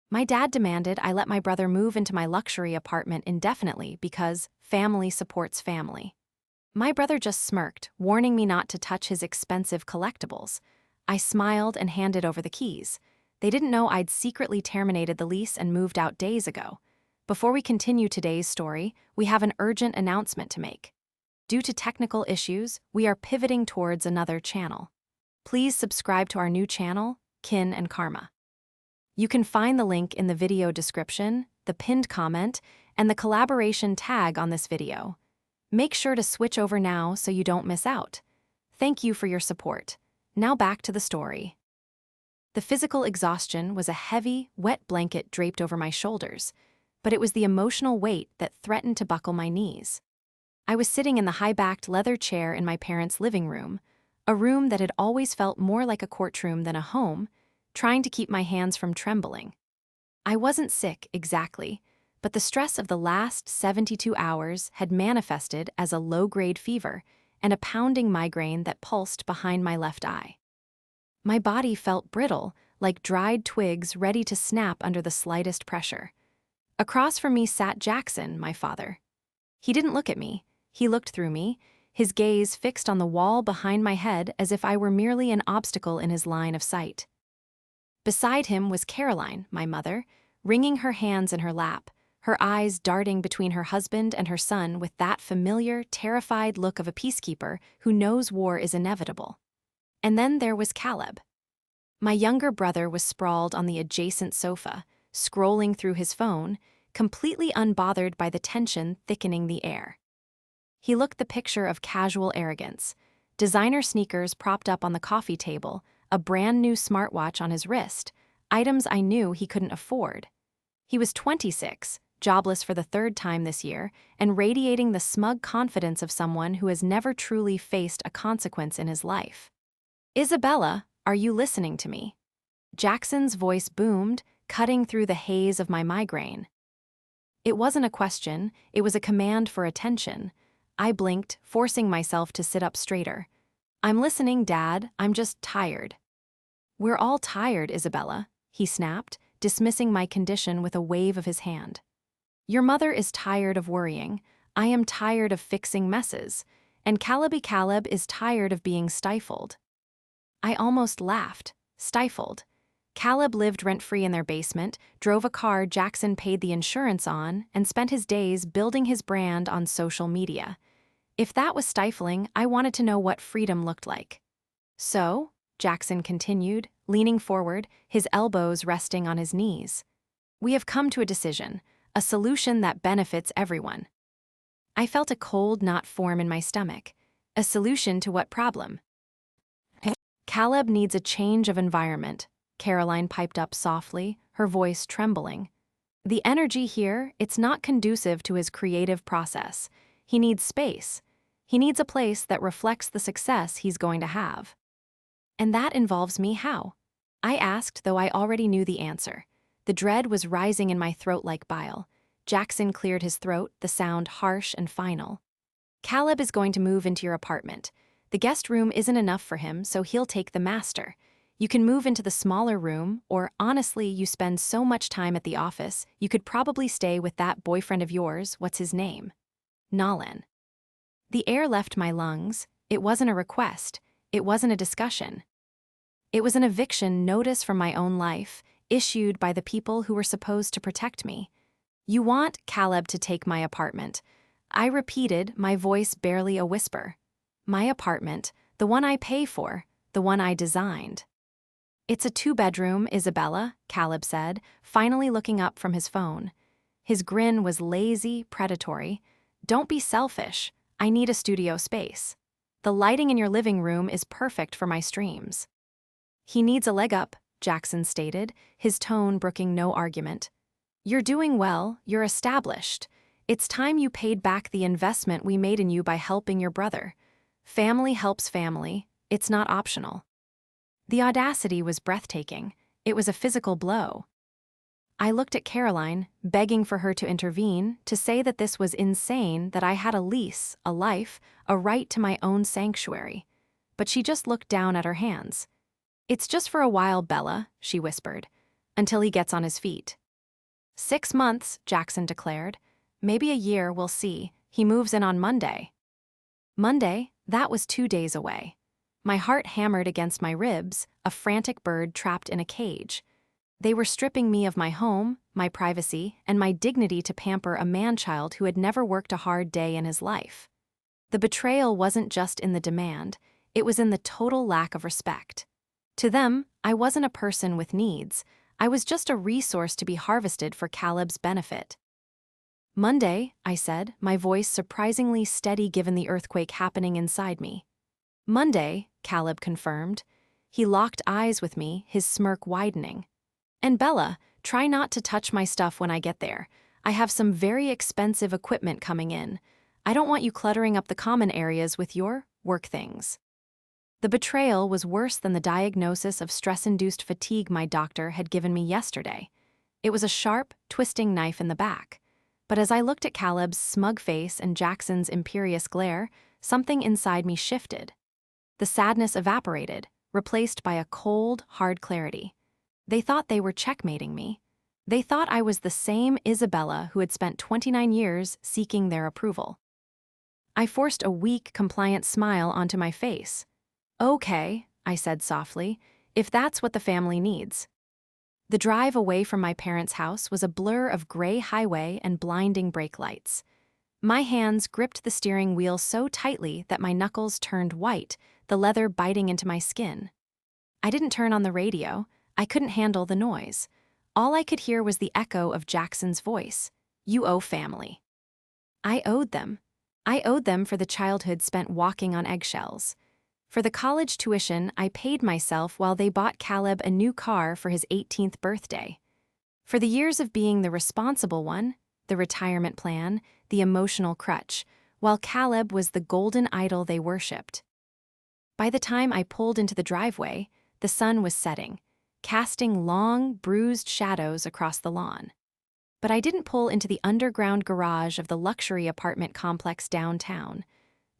My dad demanded I let my brother move into my luxury apartment indefinitely because family supports family. My brother just smirked, warning me not to touch his expensive collectibles. I smiled and handed over the keys. They didn't know I'd secretly terminated the lease and moved out days ago. Before we continue today's story, we have an urgent announcement to make. Due to technical issues, we are pivoting towards another channel. Please subscribe to our new channel, Kin and Karma. You can find the link in the video description, the pinned comment, and the collaboration tag on this video. Make sure to switch over now so you don't miss out. Thank you for your support. Now back to the story. The physical exhaustion was a heavy, wet blanket draped over my shoulders, but it was the emotional weight that threatened to buckle my knees. I was sitting in the high-backed leather chair in my parents' living room, a room that had always felt more like a courtroom than a home, trying to keep my hands from trembling. I wasn't sick, exactly, but the stress of the last 72 hours had manifested as a low-grade fever and a pounding migraine that pulsed behind my left eye. My body felt brittle, like dried twigs ready to snap under the slightest pressure. Across from me sat Jackson, my father. He didn't look at me. He looked through me, his gaze fixed on the wall behind my head as if I were merely an obstacle in his line of sight. Beside him was Caroline, my mother, wringing her hands in her lap, her eyes darting between her husband and her son with that familiar, terrified look of a peacekeeper who knows war is inevitable. And then there was Caleb. My younger brother was sprawled on the adjacent sofa, scrolling through his phone, completely unbothered by the tension thickening the air. He looked the picture of casual arrogance, designer sneakers propped up on the coffee table, a brand new smartwatch on his wrist, items I knew he couldn't afford. He was 26, jobless for the third time this year, and radiating the smug confidence of someone who has never truly faced a consequence in his life. "Isabella, are you listening to me?" Jackson's voice boomed, cutting through the haze of my migraine. It wasn't a question, it was a command for attention. I blinked, forcing myself to sit up straighter. "I'm listening, Dad, I'm just tired." "We're all tired, Isabella," he snapped, dismissing my condition with a wave of his hand. "Your mother is tired of worrying, I am tired of fixing messes, and Caleb is tired of being stifled." I almost laughed. Stifled. Caleb lived rent-free in their basement, drove a car Jackson paid the insurance on, and spent his days building his brand on social media. If that was stifling, I wanted to know what freedom looked like. "So," Jackson continued, leaning forward, his elbows resting on his knees, "we have come to a decision, a solution that benefits everyone." I felt a cold knot form in my stomach. A solution to what problem? "Caleb needs a change of environment," Caroline piped up softly, her voice trembling. "The energy here, it's not conducive to his creative process. He needs space. He needs a place that reflects the success he's going to have." "And that involves me how?" I asked, though I already knew the answer. The dread was rising in my throat like bile. Jackson cleared his throat, the sound harsh and final. "Caleb is going to move into your apartment. The guest room isn't enough for him, so he'll take the master. You can move into the smaller room, or honestly, you spend so much time at the office, you could probably stay with that boyfriend of yours, what's his name? Nolan." The air left my lungs. It wasn't a request. It wasn't a discussion. It was an eviction notice from my own life, issued by the people who were supposed to protect me. "You want Caleb to take my apartment." I repeated, my voice barely a whisper. "My apartment, the one I pay for, the one I designed." "It's a 2-bedroom, Isabella," Caleb said, finally looking up from his phone. His grin was lazy, predatory. "Don't be selfish. I need a studio space. The lighting in your living room is perfect for my streams." "He needs a leg up," Jackson stated, his tone brooking no argument. "You're doing well, you're established. It's time you paid back the investment we made in you by helping your brother. Family helps family, it's not optional." The audacity was breathtaking. It was a physical blow. I looked at Caroline, begging for her to intervene, to say that this was insane, that I had a lease, a life, a right to my own sanctuary. But she just looked down at her hands. "It's just for a while, Bella," she whispered. until he gets on his feet. 6 months, Jackson declared. Maybe a year, we'll see. He moves in on Monday. Monday, that was 2 days away. My heart hammered against my ribs, a frantic bird trapped in a cage. They were stripping me of my home, my privacy, and my dignity to pamper a man-child who had never worked a hard day in his life. The betrayal wasn't just in the demand, it was in the total lack of respect. To them, I wasn't a person with needs, I was just a resource to be harvested for Caleb's benefit. Monday, I said, my voice surprisingly steady given the earthquake happening inside me. Monday, Caleb confirmed. He locked eyes with me, his smirk widening. And Bella, try not to touch my stuff when I get there. I have some very expensive equipment coming in. I don't want you cluttering up the common areas with your work things. The betrayal was worse than the diagnosis of stress-induced fatigue my doctor had given me yesterday. It was a sharp, twisting knife in the back. But as I looked at Caleb's smug face and Jackson's imperious glare, something inside me shifted. The sadness evaporated, replaced by a cold, hard clarity. They thought they were checkmating me. They thought I was the same Isabella who had spent 29 years seeking their approval. I forced a weak, compliant smile onto my face. Okay, I said softly, if that's what the family needs. The drive away from my parents' house was a blur of gray highway and blinding brake lights. My hands gripped the steering wheel so tightly that my knuckles turned white, the leather biting into my skin. I didn't turn on the radio. I couldn't handle the noise. All I could hear was the echo of Jackson's voice. You owe family. I owed them. I owed them for the childhood spent walking on eggshells. For the college tuition I paid myself while they bought Caleb a new car for his 18th birthday. For the years of being the responsible one, the retirement plan, the emotional crutch, while Caleb was the golden idol they worshipped. By the time I pulled into the driveway, the sun was setting, casting long, bruised shadows across the lawn. But I didn't pull into the underground garage of the luxury apartment complex downtown,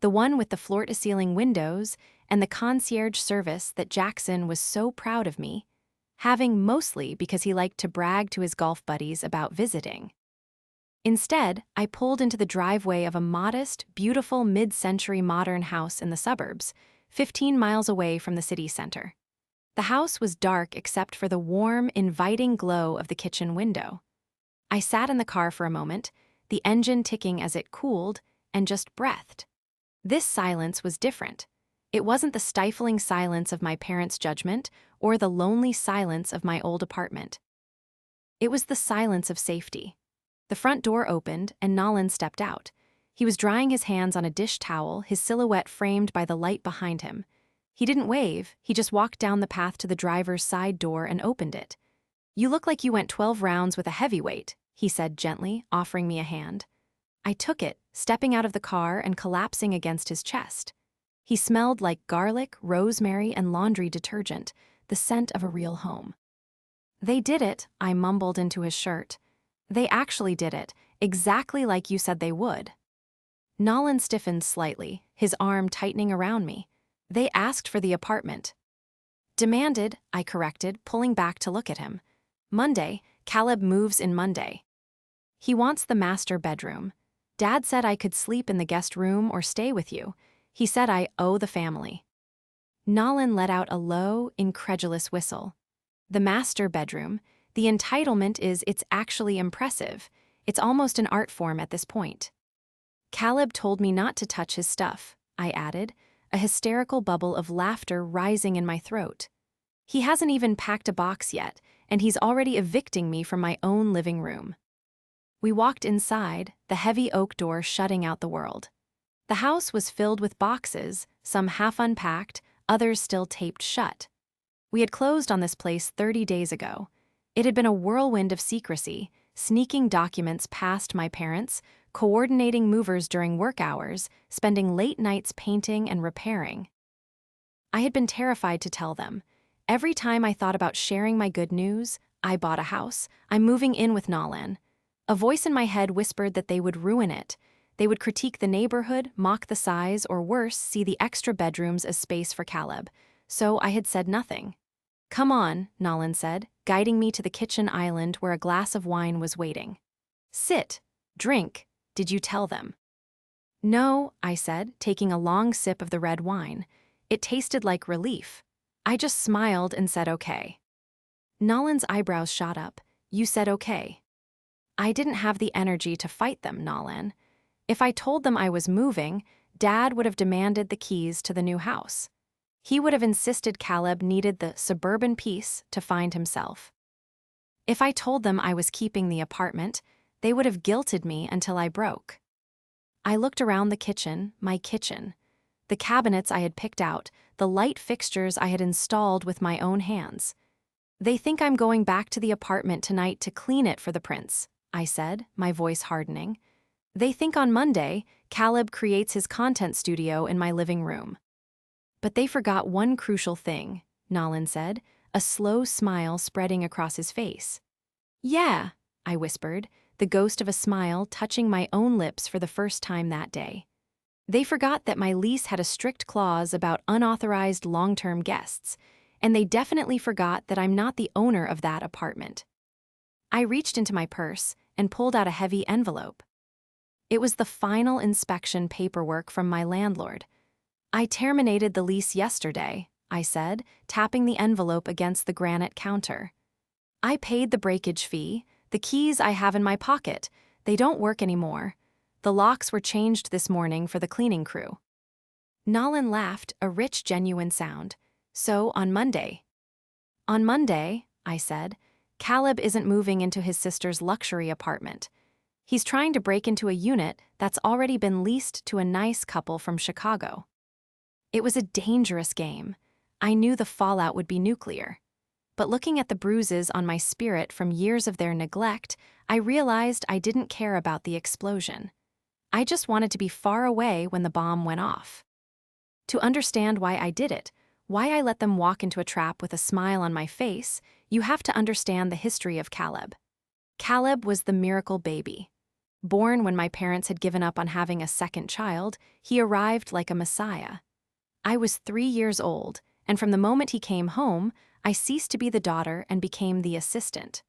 the one with the floor-to-ceiling windows and the concierge service that Jackson was so proud of me, having mostly because he liked to brag to his golf buddies about visiting. Instead, I pulled into the driveway of a modest, beautiful mid-century modern house in the suburbs, 15 miles away from the city center. The house was dark except for the warm, inviting glow of the kitchen window. I sat in the car for a moment, the engine ticking as it cooled, and just breathed. This silence was different. It wasn't the stifling silence of my parents' judgment or the lonely silence of my old apartment. It was the silence of safety. The front door opened and Nolan stepped out. He was drying his hands on a dish towel, his silhouette framed by the light behind him. He didn't wave, he just walked down the path to the driver's side door and opened it. You look like you went 12 rounds with a heavyweight, he said gently, offering me a hand. I took it, stepping out of the car and collapsing against his chest. He smelled like garlic, rosemary, and laundry detergent, the scent of a real home. They did it, I mumbled into his shirt. They actually did it, exactly like you said they would. Nolan stiffened slightly, his arm tightening around me. They asked for the apartment. Demanded, I corrected, pulling back to look at him. Monday, Caleb moves in Monday. He wants the master bedroom. Dad said I could sleep in the guest room or stay with you. He said I owe the family. Nolan let out a low, incredulous whistle. The master bedroom, the entitlement it's actually impressive. It's almost an art form at this point. Caleb told me not to touch his stuff, I added, a hysterical bubble of laughter rising in my throat. He hasn't even packed a box yet, and he's already evicting me from my own living room. We walked inside, the heavy oak door shutting out the world. The house was filled with boxes, some half unpacked, others still taped shut. We had closed on this place 30 days ago. It had been a whirlwind of secrecy, sneaking documents past my parents, coordinating movers during work hours, spending late nights painting and repairing. I had been terrified to tell them. Every time I thought about sharing my good news, I bought a house, I'm moving in with Nolan. A voice in my head whispered that they would ruin it. They would critique the neighborhood, mock the size, or worse, see the extra bedrooms as space for Caleb. So I had said nothing. Come on, Nolan said, guiding me to the kitchen island where a glass of wine was waiting. Sit. Drink. Did you tell them? No, I said, taking a long sip of the red wine. It tasted like relief. I just smiled and said okay. Nolan's eyebrows shot up. You said okay. I didn't have the energy to fight them, Nolan. If I told them I was moving, Dad would have demanded the keys to the new house. He would have insisted Caleb needed the suburban peace to find himself. If I told them I was keeping the apartment, they would have guilted me until I broke. I looked around the kitchen, my kitchen. The cabinets I had picked out, the light fixtures I had installed with my own hands. They think I'm going back to the apartment tonight to clean it for the prince, I said, my voice hardening. They think on Monday, Caleb creates his content studio in my living room. But they forgot one crucial thing, Nolan said, a slow smile spreading across his face. Yeah, I whispered, the ghost of a smile touching my own lips for the first time that day. They forgot that my lease had a strict clause about unauthorized long-term guests, and they definitely forgot that I'm not the owner of that apartment. I reached into my purse and pulled out a heavy envelope. It was the final inspection paperwork from my landlord. I terminated the lease yesterday, I said, tapping the envelope against the granite counter. I paid the breakage fee. The keys I have in my pocket. They don't work anymore. The locks were changed this morning for the cleaning crew. Nolan laughed, a rich, genuine sound. So, on Monday. On Monday, I said, Caleb isn't moving into his sister's luxury apartment. He's trying to break into a unit that's already been leased to a nice couple from Chicago. It was a dangerous game. I knew the fallout would be nuclear. But looking at the bruises on my spirit from years of their neglect, I realized I didn't care about the explosion. I just wanted to be far away when the bomb went off. To understand why I did it, why I let them walk into a trap with a smile on my face, you have to understand the history of Caleb. Caleb was the miracle baby. Born when my parents had given up on having a second child, he arrived like a messiah. I was 3 years old, and from the moment he came home, I ceased to be the daughter and became the assistant.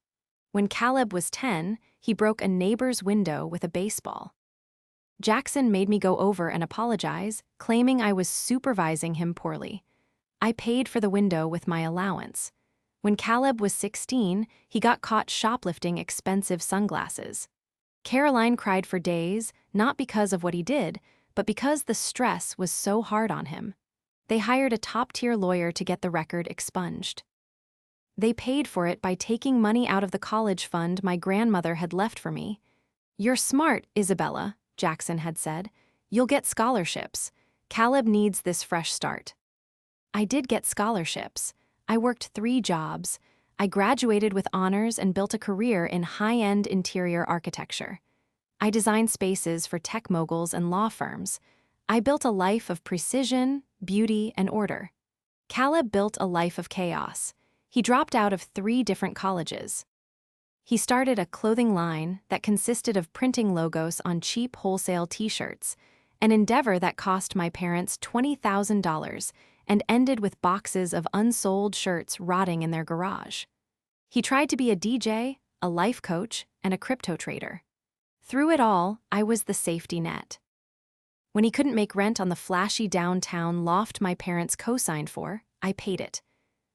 When Caleb was 10, he broke a neighbor's window with a baseball. Jackson made me go over and apologize, claiming I was supervising him poorly. I paid for the window with my allowance. When Caleb was 16, he got caught shoplifting expensive sunglasses. Caroline cried for days, not because of what he did, but because the stress was so hard on him. They hired a top-tier lawyer to get the record expunged. They paid for it by taking money out of the college fund my grandmother had left for me. You're smart, Isabella, Jackson had said. You'll get scholarships. Caleb needs this fresh start. I did get scholarships. I worked 3 jobs. I graduated with honors and built a career in high-end interior architecture. I designed spaces for tech moguls and law firms. I built a life of precision, beauty, and order. Caleb built a life of chaos. He dropped out of 3 different colleges. He started a clothing line that consisted of printing logos on cheap wholesale t-shirts, an endeavor that cost my parents $20,000 and ended with boxes of unsold shirts rotting in their garage. He tried to be a DJ, a life coach, and a crypto trader. Through it all, I was the safety net. When he couldn't make rent on the flashy downtown loft my parents co-signed for, I paid it.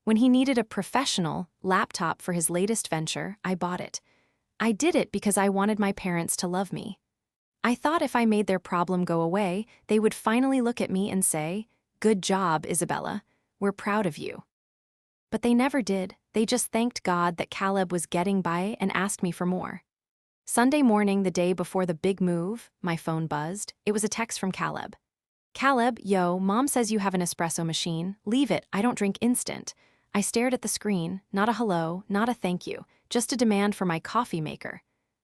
When he needed a professional laptop for his latest venture, I bought it. I did it because I wanted my parents to love me. I thought if I made their problem go away, they would finally look at me and say, "Good job, Isabella. We're proud of you." But they never did. They just thanked God that Caleb was getting by and asked me for more. Sunday morning, the day before the big move, my phone buzzed. It was a text from Caleb. "Caleb, yo, Mom says you have an espresso machine. Leave it, I don't drink instant." I stared at the screen, not a hello, not a thank you, just a demand for my coffee maker.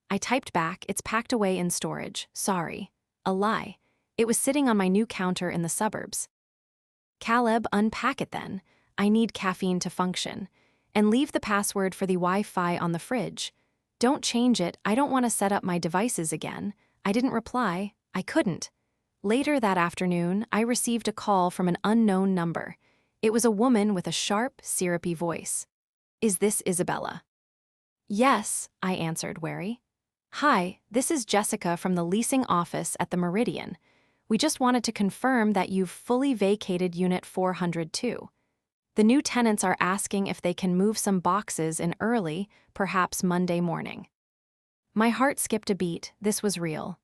I typed back, "It's packed away in storage, sorry." A lie. It was sitting on my new counter in the suburbs. "Caleb, unpack it then. I need caffeine to function. And leave the password for the Wi-Fi on the fridge. Don't change it, I don't want to set up my devices again." I didn't reply. I couldn't. Later that afternoon, I received a call from an unknown number. It was a woman with a sharp, syrupy voice. "Is this Isabella?" "Yes," I answered, wary. "Hi, this is Jessica from the leasing office at the Meridian. We just wanted to confirm that you've fully vacated Unit 402. The new tenants are asking if they can move some boxes in early, perhaps Monday morning." My heart skipped a beat. This was real.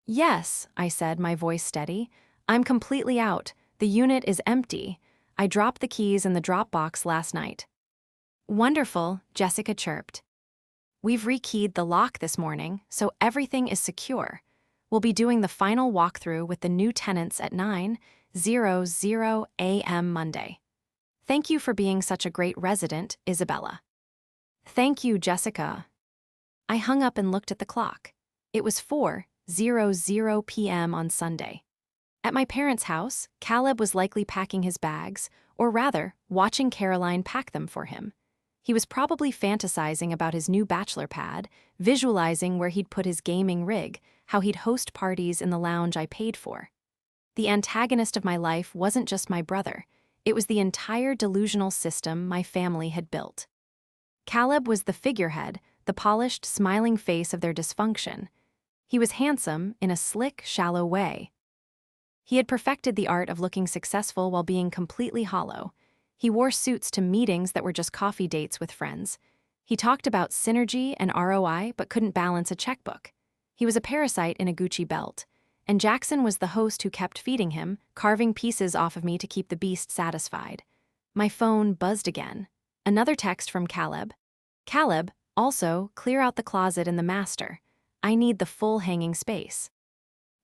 "Yes," I said, my voice steady. "I'm completely out. The unit is empty. I dropped the keys in the drop box last night." "Wonderful," Jessica chirped. "We've rekeyed the lock this morning, so everything is secure. We'll be doing the final walkthrough with the new tenants at 9:00 a.m. Monday. Thank you for being such a great resident, Isabella." "Thank you, Jessica." I hung up and looked at the clock. It was 4:00 p.m. on Sunday. At my parents' house, Caleb was likely packing his bags, or rather, watching Caroline pack them for him. He was probably fantasizing about his new bachelor pad, visualizing where he'd put his gaming rig, how he'd host parties in the lounge I paid for. The antagonist of my life wasn't just my brother. It was the entire delusional system my family had built. Caleb was the figurehead, the polished, smiling face of their dysfunction. He was handsome in a slick, shallow way. He had perfected the art of looking successful while being completely hollow. He wore suits to meetings that were just coffee dates with friends. He talked about synergy and ROI but couldn't balance a checkbook. He was a parasite in a Gucci belt. And Jackson was the host who kept feeding him, carving pieces off of me to keep the beast satisfied. My phone buzzed again. Another text from Caleb. "Caleb, also, clear out the closet in the master. I need the full hanging space.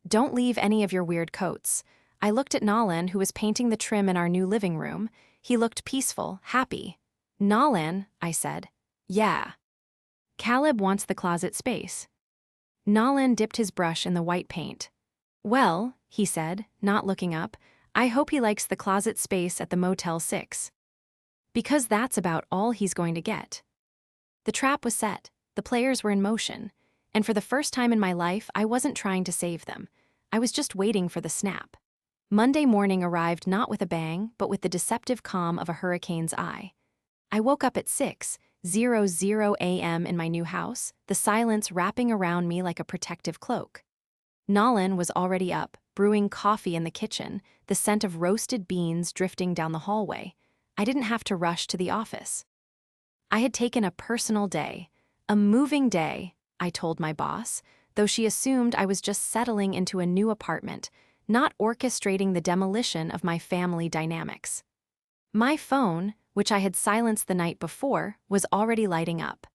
Don't leave any of your weird coats." I looked at Nolan, who was painting the trim in our new living room. He looked peaceful, happy. "Nolan," I said. "Yeah." "Caleb wants the closet space." Nolan dipped his brush in the white paint. "Well," he said, not looking up, "I hope he likes the closet space at the Motel 6. Because that's about all he's going to get." The trap was set, the players were in motion, and for the first time in my life, I wasn't trying to save them. I was just waiting for the snap. Monday morning arrived not with a bang, but with the deceptive calm of a hurricane's eye. I woke up at 6:00 a.m. in my new house, the silence wrapping around me like a protective cloak. Nolan was already up, brewing coffee in the kitchen, the scent of roasted beans drifting down the hallway. I didn't have to rush to the office. I had taken a personal day, a moving day, I told my boss, though she assumed I was just settling into a new apartment, not orchestrating the demolition of my family dynamics. My phone, which I had silenced the night before, was already lighting up.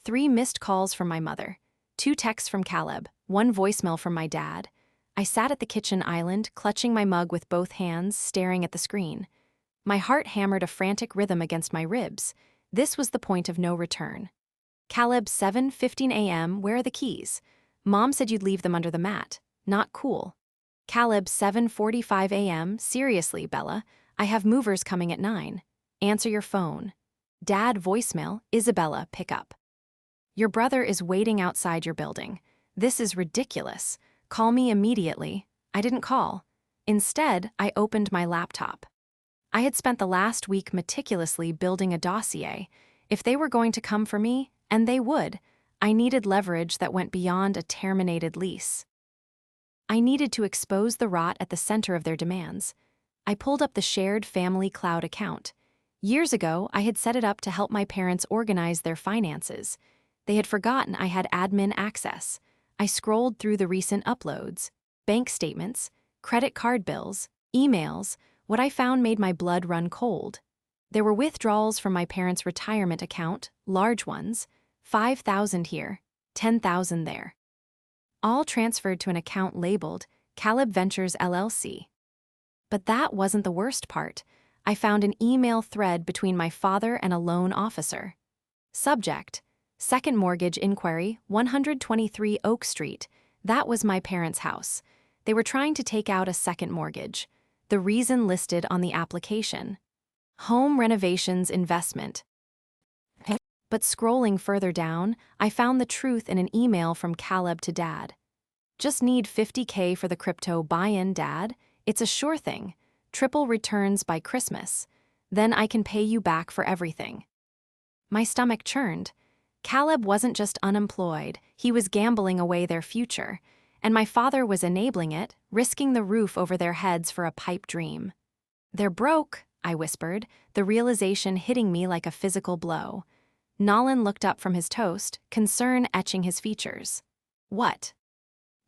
3 missed calls from my mother, 2 texts from Caleb, 1 voicemail from my dad. I sat at the kitchen island, clutching my mug with both hands, staring at the screen. My heart hammered a frantic rhythm against my ribs. This was the point of no return. "Caleb, 7:15 a.m., where are the keys? Mom said you'd leave them under the mat. Not cool." "Caleb, 7:45 a.m., seriously, Bella, I have movers coming at 9. Answer your phone." "Dad, voicemail, Isabella, pick up. Your brother is waiting outside your building. This is ridiculous. Call me immediately." I didn't call. Instead, I opened my laptop. I had spent the last week meticulously building a dossier. If they were going to come for me, and they would, I needed leverage that went beyond a terminated lease. I needed to expose the rot at the center of their demands. I pulled up the shared family cloud account. Years ago, I had set it up to help my parents organize their finances. They had forgotten I had admin access. I scrolled through the recent uploads, bank statements, credit card bills, emails. What I found made my blood run cold. There were withdrawals from my parents' retirement account, large ones, 5,000 here, 10,000 there. All transferred to an account labeled Caleb Ventures LLC. But that wasn't the worst part. I found an email thread between my father and a loan officer. Subject: Second mortgage inquiry, 123 Oak Street. That was my parents' house. They were trying to take out a second mortgage. The reason listed on the application: home renovations investment. But scrolling further down, I found the truth in an email from Caleb to Dad. "Just need $50K for the crypto buy-in, Dad. It's a sure thing. triple returns by Christmas. Then I can pay you back for everything." My stomach churned. Caleb wasn't just unemployed, he was gambling away their future. And my father was enabling it, risking the roof over their heads for a pipe dream. "They're broke," I whispered, the realization hitting me like a physical blow. Nolan looked up from his toast, concern etching his features. "What?"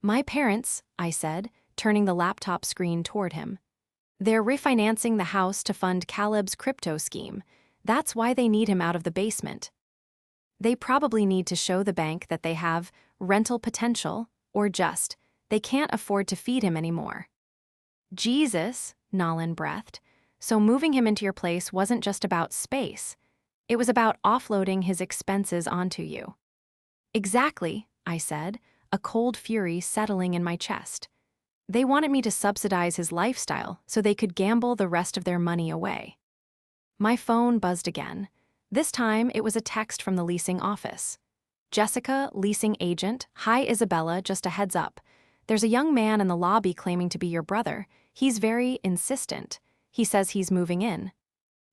"My parents," I said, turning the laptop screen toward him. "They're refinancing the house to fund Caleb's crypto scheme. That's why they need him out of the basement. They probably need to show the bank that they have rental potential, or just, they can't afford to feed him anymore." "Jesus," Nolan breathed. "So moving him into your place wasn't just about space. It was about offloading his expenses onto you." "Exactly," I said, a cold fury settling in my chest. "They wanted me to subsidize his lifestyle so they could gamble the rest of their money away." My phone buzzed again. This time, it was a text from the leasing office. "Jessica, leasing agent. Hi, Isabella, just a heads up. There's a young man in the lobby claiming to be your brother. He's very insistent. He says he's moving in.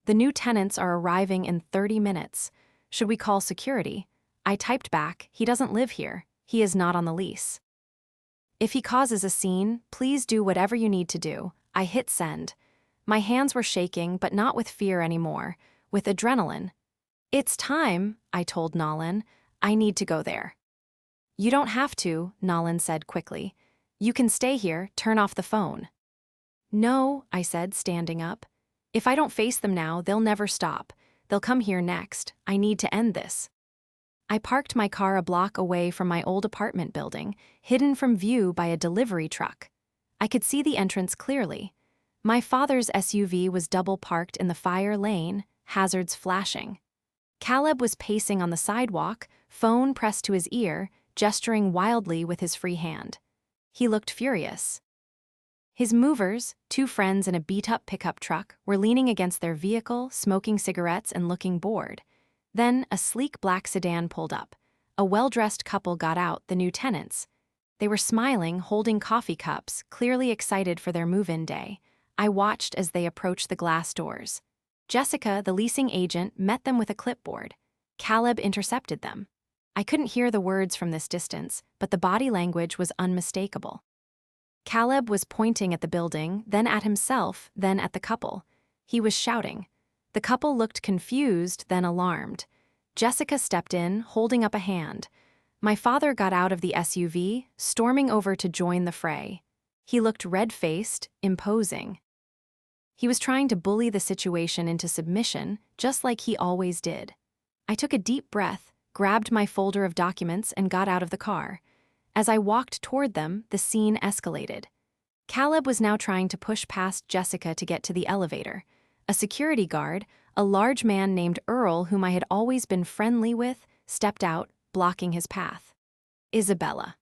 The new tenants are arriving in 30 minutes. Should we call security?" I typed back, "He doesn't live here. He is not on the lease. If he causes a scene, please do whatever you need to do." I hit send. My hands were shaking, but not with fear anymore, with adrenaline. "It's time," I told Nolan. "I need to go there." "You don't have to," Nolan said quickly. "You can stay here, turn off the phone." "No," I said, standing up. "If I don't face them now, they'll never stop. They'll come here next. I need to end this." I parked my car a block away from my old apartment building, hidden from view by a delivery truck. I could see the entrance clearly. My father's SUV was double parked in the fire lane, hazards flashing. Caleb was pacing on the sidewalk, phone pressed to his ear, gesturing wildly with his free hand. He looked furious. His movers, two friends in a beat-up pickup truck, were leaning against their vehicle, smoking cigarettes and looking bored. Then a sleek black sedan pulled up. A well-dressed couple got out, the new tenants. They were smiling, holding coffee cups, clearly excited for their move-in day. I watched as they approached the glass doors. Jessica, the leasing agent, met them with a clipboard. Caleb intercepted them. I couldn't hear the words from this distance, but the body language was unmistakable. Caleb was pointing at the building, then at himself, then at the couple. He was shouting. The couple looked confused, then alarmed. Jessica stepped in, holding up a hand. My father got out of the SUV, storming over to join the fray. He looked red-faced, imposing. He was trying to bully the situation into submission, just like he always did. I took a deep breath, grabbed my folder of documents, and got out of the car. As I walked toward them, the scene escalated. Caleb was now trying to push past Jessica to get to the elevator. A security guard, a large man named Earl whom I had always been friendly with, stepped out, blocking his path. "Isabella."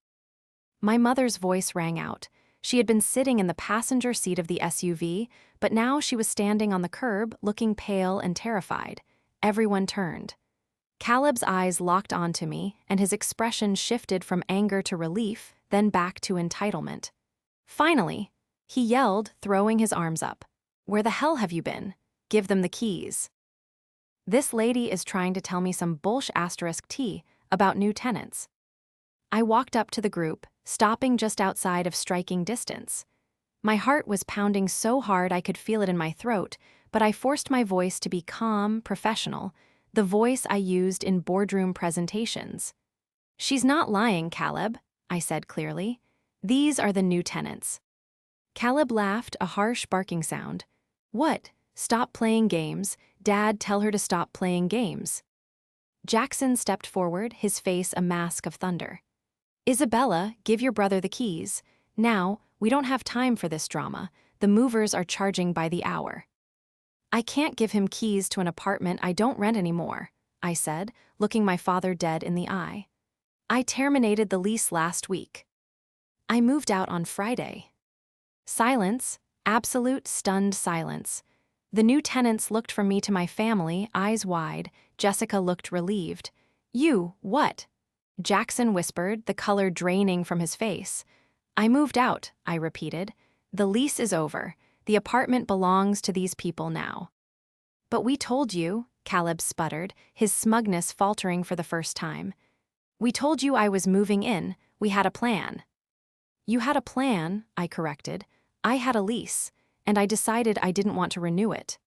My mother's voice rang out. She had been sitting in the passenger seat of the SUV, but now she was standing on the curb, looking pale and terrified. Everyone turned. Caleb's eyes locked onto me, and his expression shifted from anger to relief, then back to entitlement. Finally, he yelled, throwing his arms up. "Where the hell have you been? Give them the keys." This lady is trying to tell me some *T about new tenants. I walked up to the group, stopping just outside of striking distance. My heart was pounding so hard I could feel it in my throat, but I forced my voice to be calm, professional, the voice I used in boardroom presentations. "She's not lying, Caleb," I said clearly. "These are the new tenants." Caleb laughed, a harsh barking sound. "What? Stop playing games. Dad, tell her to stop playing games." Jackson stepped forward, his face a mask of thunder. "Isabella, give your brother the keys. Now, we don't have time for this drama. The movers are charging by the hour." "I can't give him keys to an apartment I don't rent anymore," I said, looking my father dead in the eye. "I terminated the lease last week. I moved out on Friday." Silence, absolute stunned silence. The new tenants looked from me to my family, eyes wide. Jessica looked relieved. "You, what?" Jackson whispered, the color draining from his face. "I moved out," I repeated. "The lease is over. The apartment belongs to these people now. But we told you, Caleb sputtered, his smugness faltering for the first time. We told you I was moving in. We had a plan. You had a plan, I corrected. I had a lease, and I decided I didn't want to renew it.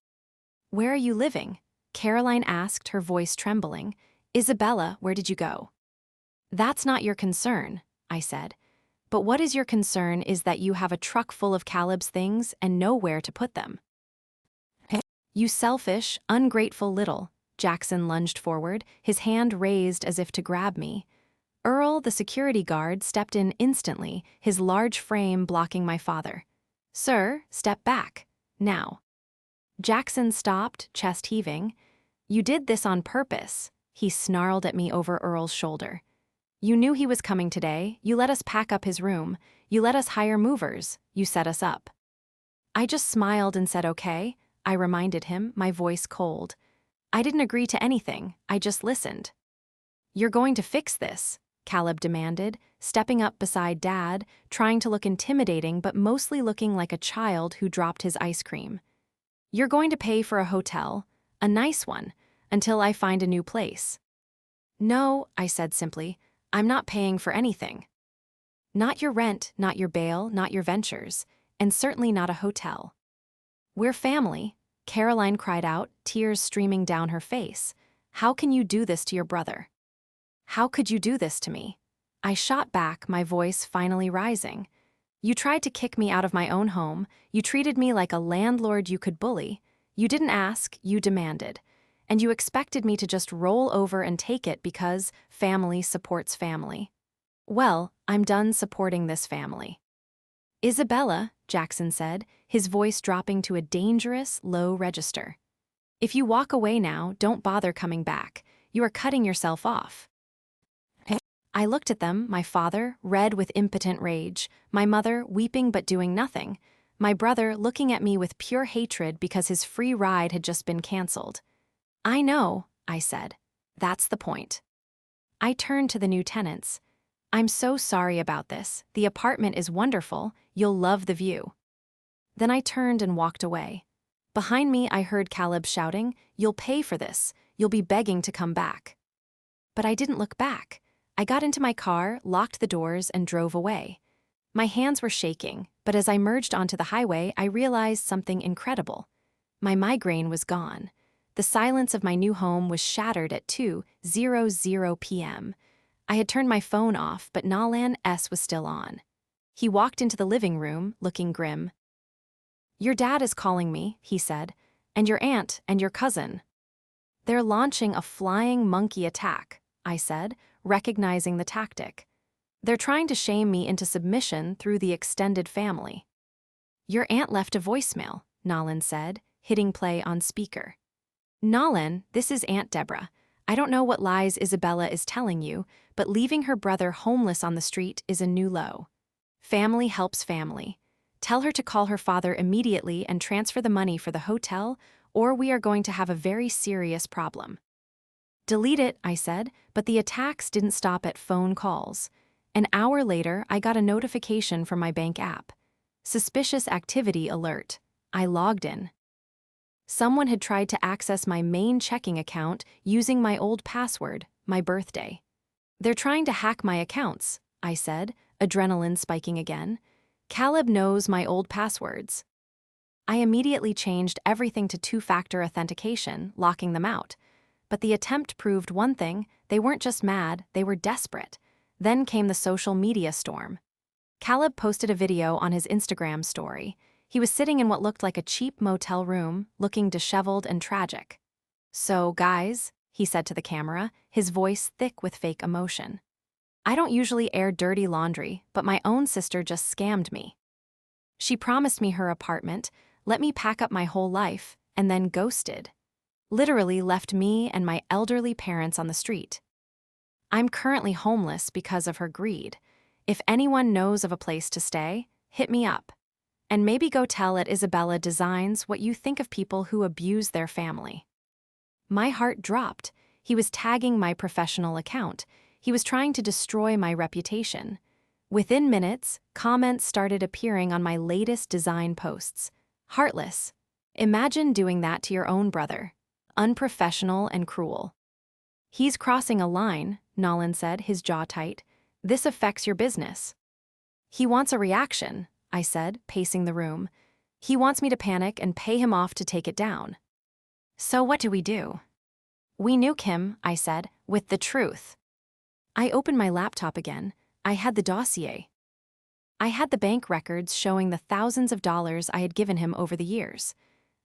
Where are you living? Caroline asked, her voice trembling. Isabella, where did you go? That's not your concern, I said. But what is your concern is that you have a truck full of Caleb's things and nowhere to put them. You selfish, ungrateful little, Jackson lunged forward, his hand raised as if to grab me. Earl, the security guard, stepped in instantly, his large frame blocking my father. Sir, step back. Now. Jackson stopped, chest heaving. You did this on purpose, he snarled at me over Earl's shoulder. You knew he was coming today, you let us pack up his room, you let us hire movers, you set us up. I just smiled and said okay, I reminded him, my voice cold. I didn't agree to anything, I just listened. You're going to fix this, Caleb demanded, stepping up beside Dad, trying to look intimidating but mostly looking like a child who dropped his ice cream. You're going to pay for a hotel, a nice one, until I find a new place. No, I said simply, I'm not paying for anything. Not your rent, not your bail, not your ventures, and certainly not a hotel. We're family, Caroline cried out, tears streaming down her face. How can you do this to your brother? How could you do this to me? I shot back, my voice finally rising. You tried to kick me out of my own home, you treated me like a landlord you could bully. You didn't ask, you demanded. And you expected me to just roll over and take it because family supports family. Well, I'm done supporting this family. Isabella, Jackson said, his voice dropping to a dangerous, low register. If you walk away now, don't bother coming back. You are cutting yourself off. I looked at them, my father, red with impotent rage, my mother, weeping but doing nothing, my brother looking at me with pure hatred because his free ride had just been canceled. I know, I said. That's the point. I turned to the new tenants. I'm so sorry about this. The apartment is wonderful. You'll love the view. Then I turned and walked away. Behind me, I heard Caleb shouting, You'll pay for this. You'll be begging to come back. But I didn't look back. I got into my car, locked the doors, and drove away. My hands were shaking, but as I merged onto the highway, I realized something incredible. My migraine was gone. The silence of my new home was shattered at 2:00 p.m. I had turned my phone off, but Nalan S. was still on. He walked into the living room, looking grim. Your dad is calling me, he said, and your aunt and your cousin. They're launching a flying monkey attack, I said, recognizing the tactic. They're trying to shame me into submission through the extended family. Your aunt left a voicemail, Nalan said, hitting play on speaker. Nalan, this is Aunt Deborah. I don't know what lies Isabella is telling you, but leaving her brother homeless on the street is a new low. Family helps family. Tell her to call her father immediately and transfer the money for the hotel, or we are going to have a very serious problem. Delete it, I said, but the attacks didn't stop at phone calls. An hour later, I got a notification from my bank app. Suspicious activity alert. I logged in. Someone had tried to access my main checking account using my old password, my birthday. They're trying to hack my accounts, I said, adrenaline spiking again. Caleb knows my old passwords. I immediately changed everything to two-factor authentication, locking them out. But the attempt proved one thing, they weren't just mad, they were desperate. Then came the social media storm. Caleb posted a video on his Instagram story. He was sitting in what looked like a cheap motel room, looking disheveled and tragic. So, guys, he said to the camera, his voice thick with fake emotion. I don't usually air dirty laundry, but my own sister just scammed me. She promised me her apartment, let me pack up my whole life, and then ghosted. Literally left me and my elderly parents on the street. I'm currently homeless because of her greed. If anyone knows of a place to stay, hit me up. And maybe go tell at Isabella Designs what you think of people who abuse their family. My heart dropped. He was tagging my professional account. He was trying to destroy my reputation. Within minutes, comments started appearing on my latest design posts. Heartless. Imagine doing that to your own brother. Unprofessional and cruel. He's crossing a line, Nolan said, his jaw tight. This affects your business. He wants a reaction, I said, pacing the room. He wants me to panic and pay him off to take it down. So what do we do? We nuke him, I said, with the truth. I opened my laptop again. I had the dossier. I had the bank records showing the thousands of dollars I had given him over the years.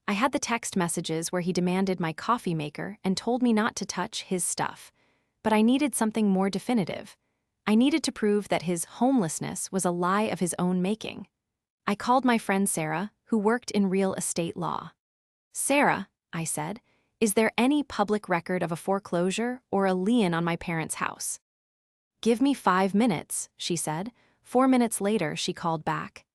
I had the text messages where he demanded my coffee maker and told me not to touch his stuff. But I needed something more definitive. I needed to prove that his homelessness was a lie of his own making. I called my friend Sarah, who worked in real estate law. Sarah, I said, is there any public record of a foreclosure or a lien on my parents' house? Give me 5 minutes, she said. 4 minutes later, she called back.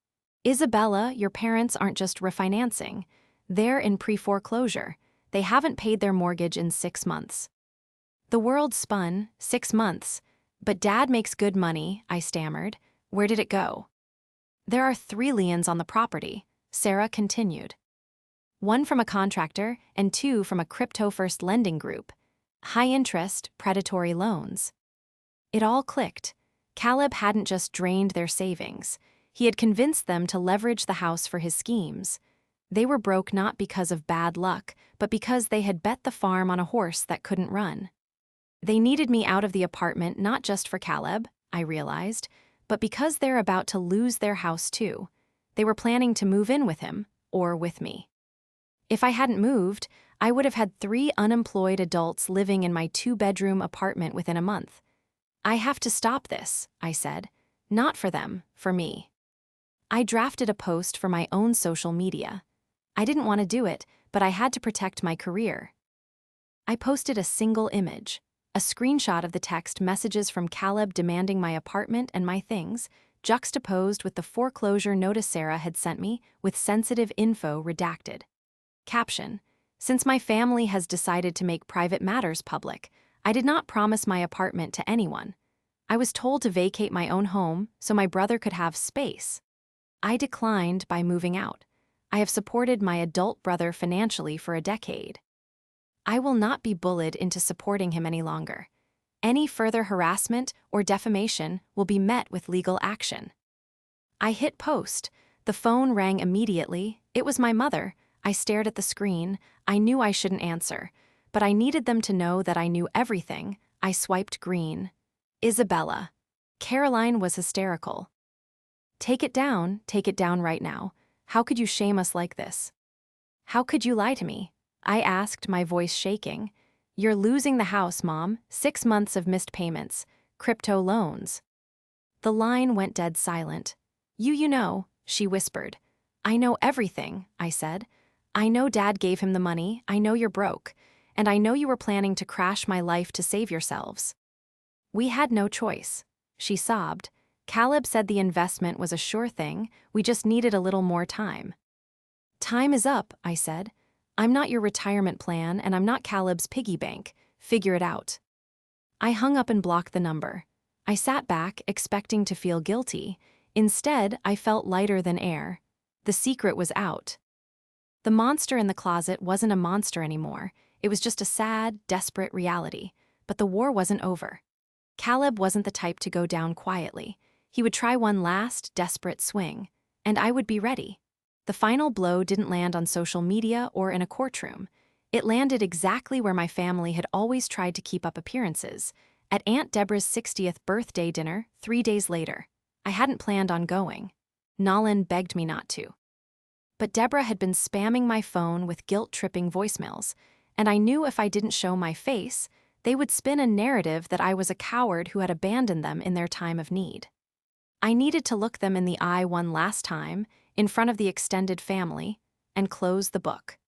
Isabella, your parents aren't just refinancing. They're in pre-foreclosure. They haven't paid their mortgage in 6 months. The world spun. 6 months. But Dad makes good money, I stammered. Where did it go? There are 3 liens on the property, Sarah continued. 1 from a contractor and 2 from a crypto-first lending group. High-interest, predatory loans. It all clicked. Caleb hadn't just drained their savings. He had convinced them to leverage the house for his schemes. They were broke not because of bad luck, but because they had bet the farm on a horse that couldn't run. They needed me out of the apartment not just for Caleb, I realized, but because they're about to lose their house too. They were planning to move in with him, or with me. If I hadn't moved, I would have had 3 unemployed adults living in my 2-bedroom apartment within a month. I have to stop this, I said. Not for them, for me. I drafted a post for my own social media. I didn't want to do it, but I had to protect my career. I posted a single image, a screenshot of the text messages from Caleb demanding my apartment and my things, juxtaposed with the foreclosure notice Sarah had sent me with sensitive info redacted. Caption: Since my family has decided to make private matters public, I did not promise my apartment to anyone. I was told to vacate my own home so my brother could have space. I declined by moving out. I have supported my adult brother financially for a decade. I will not be bullied into supporting him any longer. Any further harassment or defamation will be met with legal action. I hit post. The phone rang immediately. It was my mother. I stared at the screen. I knew I shouldn't answer, but I needed them to know that I knew everything. I swiped green. Isabella. Caroline was hysterical. Take it down right now. How could you shame us like this? How could you lie to me? I asked, my voice shaking. You're losing the house, Mom. 6 months of missed payments. Crypto loans. The line went dead silent. You know, she whispered. I know everything, I said. I know Dad gave him the money. I know you're broke. And I know you were planning to crash my life to save yourselves. We had no choice. She sobbed. Caleb said the investment was a sure thing. We just needed a little more time. Time is up, I said. I'm not your retirement plan, and I'm not Caleb's piggy bank. Figure it out. I hung up and blocked the number. I sat back, expecting to feel guilty. Instead, I felt lighter than air. The secret was out. The monster in the closet wasn't a monster anymore. It was just a sad, desperate reality. But the war wasn't over. Caleb wasn't the type to go down quietly. He would try one last, desperate swing. And I would be ready. The final blow didn't land on social media or in a courtroom. It landed exactly where my family had always tried to keep up appearances, at Aunt Deborah's 60th birthday dinner 3 days later. I hadn't planned on going. Nolan begged me not to. But Deborah had been spamming my phone with guilt-tripping voicemails, and I knew if I didn't show my face, they would spin a narrative that I was a coward who had abandoned them in their time of need. I needed to look them in the eye one last time, in front of the extended family, and close the book.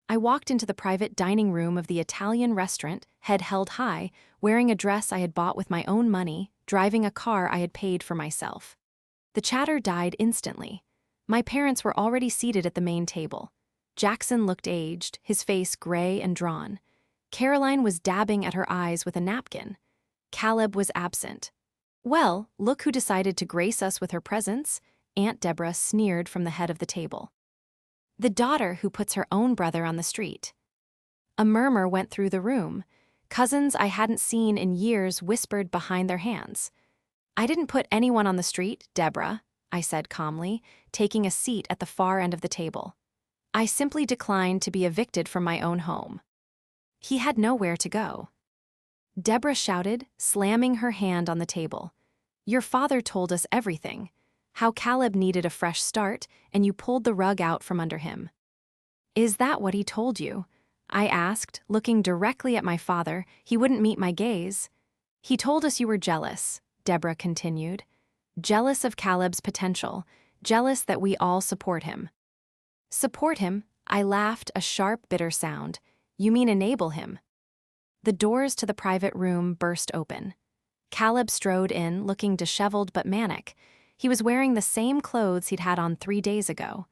I walked into the private dining room of the Italian restaurant, head held high, wearing a dress I had bought with my own money, driving a car I had paid for myself. The chatter died instantly. My parents were already seated at the main table. Jackson looked aged, his face gray and drawn. Caroline was dabbing at her eyes with a napkin. Caleb was absent. Well, look who decided to grace us with her presence, Aunt Deborah sneered from the head of the table. The daughter who puts her own brother on the street. A murmur went through the room. Cousins I hadn't seen in years whispered behind their hands. I didn't put anyone on the street, Deborah, I said calmly, taking a seat at the far end of the table. I simply declined to be evicted from my own home. He had nowhere to go. Deborah shouted, slamming her hand on the table. Your father told us everything. How Caleb needed a fresh start, and you pulled the rug out from under him. Is that what he told you? I asked, looking directly at my father. He wouldn't meet my gaze. He told us you were jealous, Deborah continued. Jealous of Caleb's potential, jealous that we all support him. Support him? I laughed, a sharp, bitter sound. You mean enable him? The doors to the private room burst open. Caleb strode in, looking disheveled but manic. He was wearing the same clothes he'd had on 3 days ago.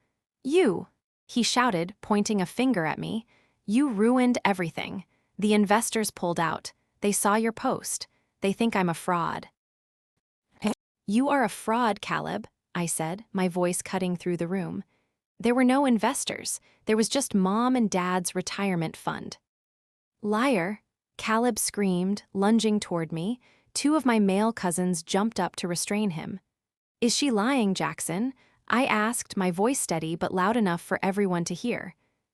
You, he shouted, pointing a finger at me. You ruined everything. The investors pulled out. They saw your post. They think I'm a fraud. You are a fraud, Caleb, I said, my voice cutting through the room. There were no investors. There was just Mom and Dad's retirement fund. Liar, Caleb screamed, lunging toward me. 2 of my male cousins jumped up to restrain him. Is she lying, Jackson? I asked, my voice steady but loud enough for everyone to hear.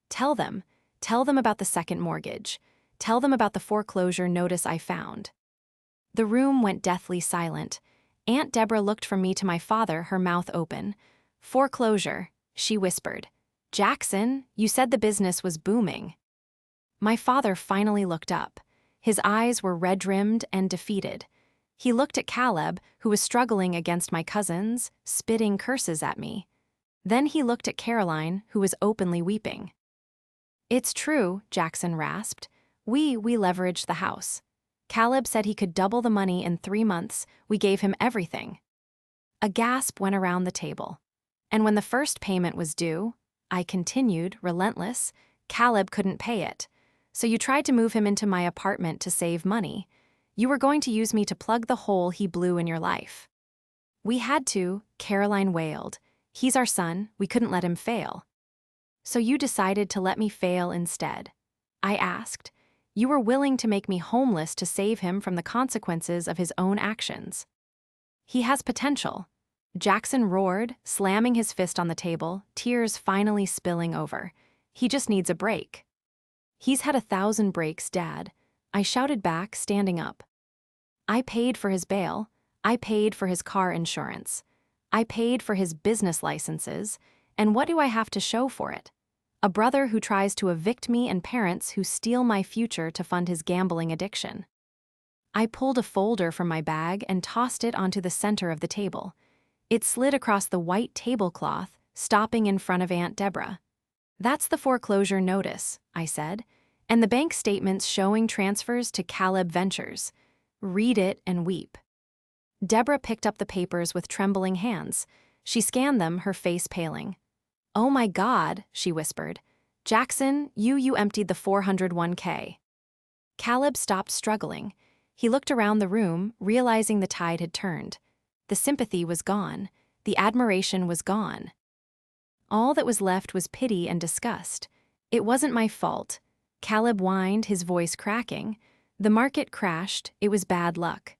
Tell them about the second mortgage. Tell them about the foreclosure notice I found. The room went deathly silent. Aunt Deborah looked from me to my father, her mouth open. Foreclosure, she whispered. Jackson, you said the business was booming. My father finally looked up. His eyes were red-rimmed and defeated. He looked at Caleb, who was struggling against my cousins, spitting curses at me. Then he looked at Caroline, who was openly weeping. It's true, Jackson rasped. We leveraged the house. Caleb said he could double the money in 3 months. We gave him everything. A gasp went around the table. And when the first payment was due, I continued, relentless, Caleb couldn't pay it. So you tried to move him into my apartment to save money. You were going to use me to plug the hole he blew in your life. We had to, Caroline wailed. He's our son, we couldn't let him fail. So you decided to let me fail instead. I asked. You were willing to make me homeless to save him from the consequences of his own actions. He has potential. Jackson roared, slamming his fist on the table, tears finally spilling over. He just needs a break. He's had 1,000 breaks, Dad. I shouted back, standing up. I paid for his bail. I paid for his car insurance. I paid for his business licenses. And what do I have to show for it? A brother who tries to evict me and parents who steal my future to fund his gambling addiction. I pulled a folder from my bag and tossed it onto the center of the table. It slid across the white tablecloth, stopping in front of Aunt Deborah. That's the foreclosure notice, I said, and the bank statements showing transfers to Caleb Ventures. Read it and weep. Deborah picked up the papers with trembling hands. She scanned them, her face paling. Oh my God, she whispered. Jackson, you emptied the 401k. Caleb stopped struggling. He looked around the room, realizing the tide had turned. The sympathy was gone. The admiration was gone. All that was left was pity and disgust. It wasn't my fault. Caleb whined, his voice cracking. The market crashed. It was bad luck.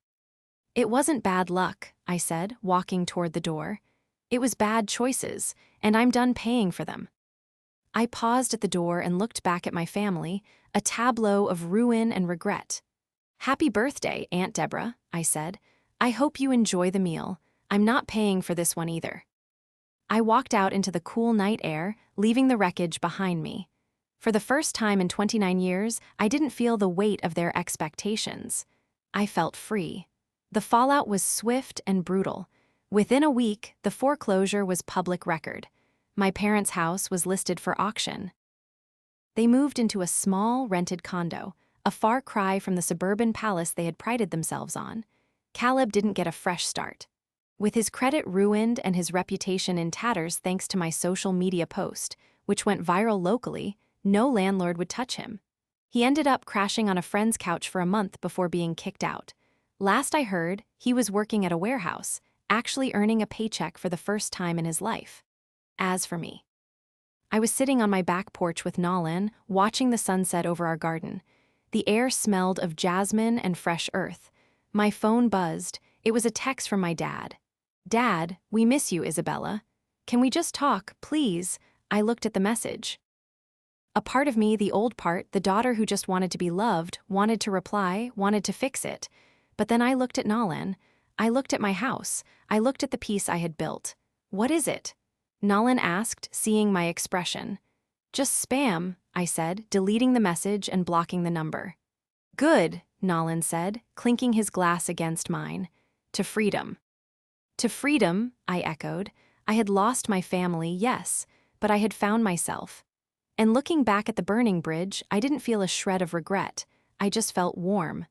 It wasn't bad luck, I said, walking toward the door. It was bad choices, and I'm done paying for them. I paused at the door and looked back at my family, a tableau of ruin and regret. Happy birthday, Aunt Deborah, I said. I hope you enjoy the meal. I'm not paying for this one either. I walked out into the cool night air, leaving the wreckage behind me. For the first time in 29 years, I didn't feel the weight of their expectations. I felt free. The fallout was swift and brutal. Within a week, the foreclosure was public record. My parents' house was listed for auction. They moved into a small, rented condo, a far cry from the suburban palace they had prided themselves on. Caleb didn't get a fresh start. With his credit ruined and his reputation in tatters thanks to my social media post, which went viral locally, no landlord would touch him. He ended up crashing on a friend's couch for a month before being kicked out. Last I heard, he was working at a warehouse, actually earning a paycheck for the first time in his life. As for me, I was sitting on my back porch with Nolan, watching the sunset over our garden. The air smelled of jasmine and fresh earth. My phone buzzed. It was a text from my dad. "Dad, we miss you, Isabella. Can we just talk, please?" I looked at the message. A part of me, the old part, the daughter who just wanted to be loved, wanted to reply, wanted to fix it. But then I looked at Nolan. I looked at my house. I looked at the piece I had built. "What is it?" Nolan asked, seeing my expression. "Just spam," I said, deleting the message and blocking the number. "Good," Nolan said, clinking his glass against mine. "To freedom." To freedom, I echoed. I had lost my family, yes, but I had found myself. And looking back at the burning bridge, I didn't feel a shred of regret. I just felt warm.